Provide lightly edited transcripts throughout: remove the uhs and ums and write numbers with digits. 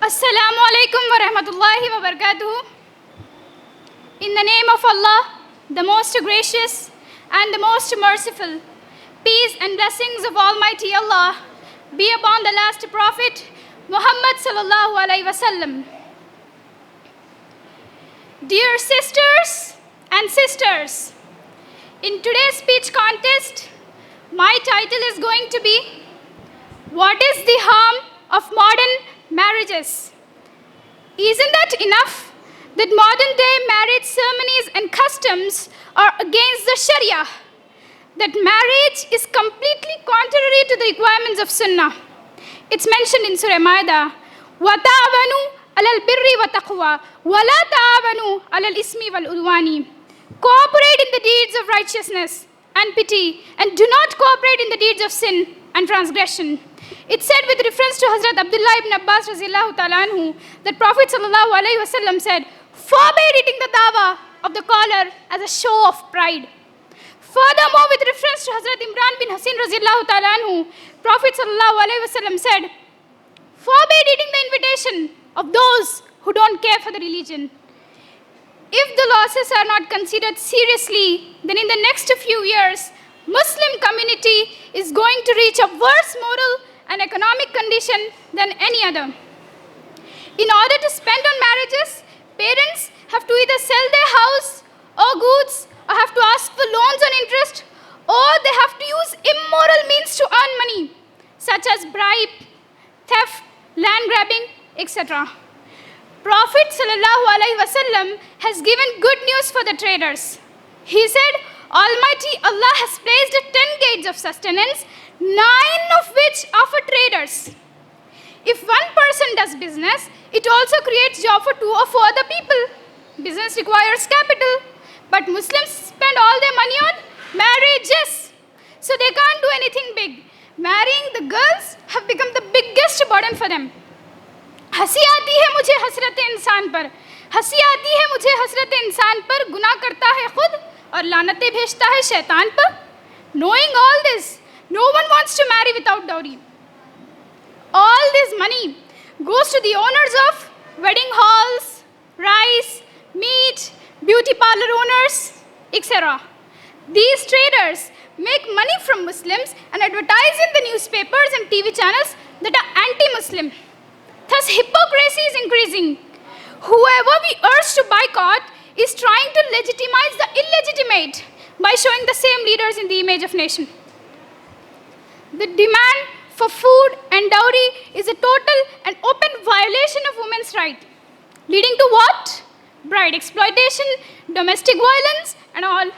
Assalamu alaikum wa rahmatullahi wa barakatuh. In the name of Allah, the most gracious and the most merciful, peace and blessings of Almighty Allah be upon the last Prophet, Mohammad sallallahu alaihi wasallam. Dear sisters and sisters, in today's speech contest, my title is going to be, What is the harm of modern marriages? Isn't that enough that modern day marriage ceremonies and customs are against the Sharia? That marriage is completely contrary to the requirements of Sunnah. It's mentioned in Surah Maida, وَتَعَوَنُوا عَلَى الْبِرِّ وَتَقْوَى وَلَا تَعَوَنُوا عَلَى الْإِثْمِ وَالْعُدْوَانِ. Cooperate in the deeds of righteousness and pity, and do not cooperate in the deeds of sin and transgression. It's said with reference to Hazrat Abdullah ibn Abbas radhiyallahu ta'ala anhu that Prophet sallallahu alaihi wasallam said, forbade eating the dawah of the caller as a show of pride. Furthermore, with reference to Hazrat Imran bin Hasin radhiyallahu ta'ala anhu, Prophet sallallahu alaihi wasallam said, forbade eating the invitation of those who don't care for the religion. If the losses are not considered seriously, then in the next few years, Muslim community is going to reach a worse moral and economic condition than any other. In order to spend on marriages, parents have to either sell their house or goods, or have to ask for loans on interest, or they have to use immoral means to earn money, such as bribe, theft, land grabbing, etc. Prophet sallallahu alaihi wasallam has given good news for the traders. He said, Almighty Allah has placed 10 gates of sustenance, 9 of which are for traders. If one person does business, it also creates job for 2 or 4 other people. Business requires capital, but Muslims spend all their money on marriages, so they can't do anything big. Marrying the girls have become the biggest burden for them. हंसी आती है मुझे हसरत इंसान पर, हंसी आती है मुझे हसरत इंसान पर, गुनाह करता है खुद और लानतें भेजता है शैतान पर. Knowing all this, no one wants to marry without dowry. All this money goes to the owners of wedding halls, rice, meat, beauty parlor owners, etc. These traders make money from Muslims and advertise in the newspapers and TV channels that are anti-Muslim. Thus, hypocrisy is increasing. Whoever we urge to boycott is trying to legitimize the illegitimate by showing the same leaders in the image of nation. The demand for food and dowry is a total and open violation of women's rights, leading to what? Bride exploitation, domestic violence, and all.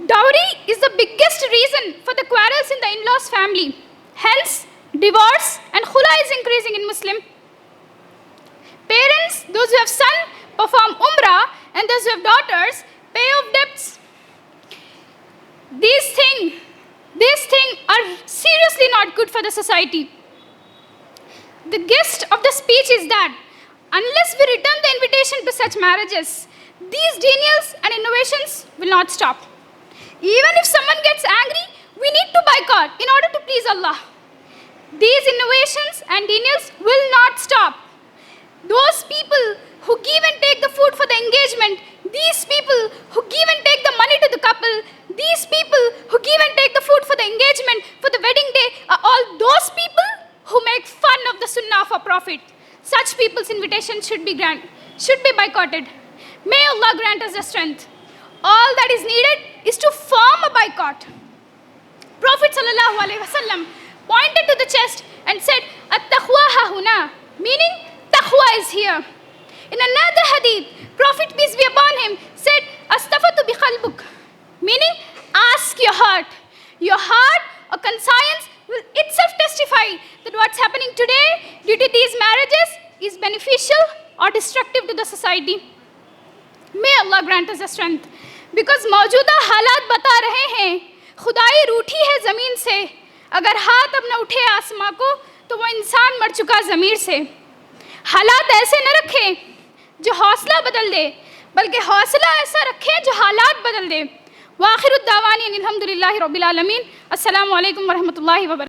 Dowry is the biggest reason for the quarrels in the in-laws family. Hence, divorce and khula is increasing in Muslim. Parents, those who have son, perform umrah, and those who have daughters, pay off debts. These things are seriously not good for the society. The gist of the speech is that unless we return the invitation to such marriages, these denials and innovations will not stop. Even if someone gets angry, we need to boycott in order to please Allah. These innovations and denials will not stop. Those people who give and take the food for the engagement, these people who give and take the money to the couple, these people who give and take the food for the engagement, for the wedding day, are all those people who make fun of the sunnah of our Prophet. Such people's invitation should be boycotted. May Allah grant us the strength. All that is needed is to form a boycott. Prophet sallallahu alaihi wasallam pointed to the chest and said, At-taqwa ha-huna, meaning taqwa is here. In another hadith, Prophet, peace be upon him, said, Astafatu bi qalbuk, meaning ask your heart. Your heart or conscience will itself testify that what's happening today due to these marriages is beneficial or destructive to the society. May Allah grant us the strength. Because मौजूदा हालात बता रहे हैं, खुदाई रूठी है ज़मीन से, अगर हाथ अब न उठे आसमां को तो वो इंसान मर चुका ज़मीर से. हालात ऐसे न रखें जो हौसला बदल दे, बल्कि हौसला ऐसा रखें जो हालात बदल दे. वाखिरुद्दावानी अनिल हम्दुलिल्लाहि रब्बिल आलमीन. अस्सलामु अलैकुम व रहमतुल्लाहि व बरकातुहू.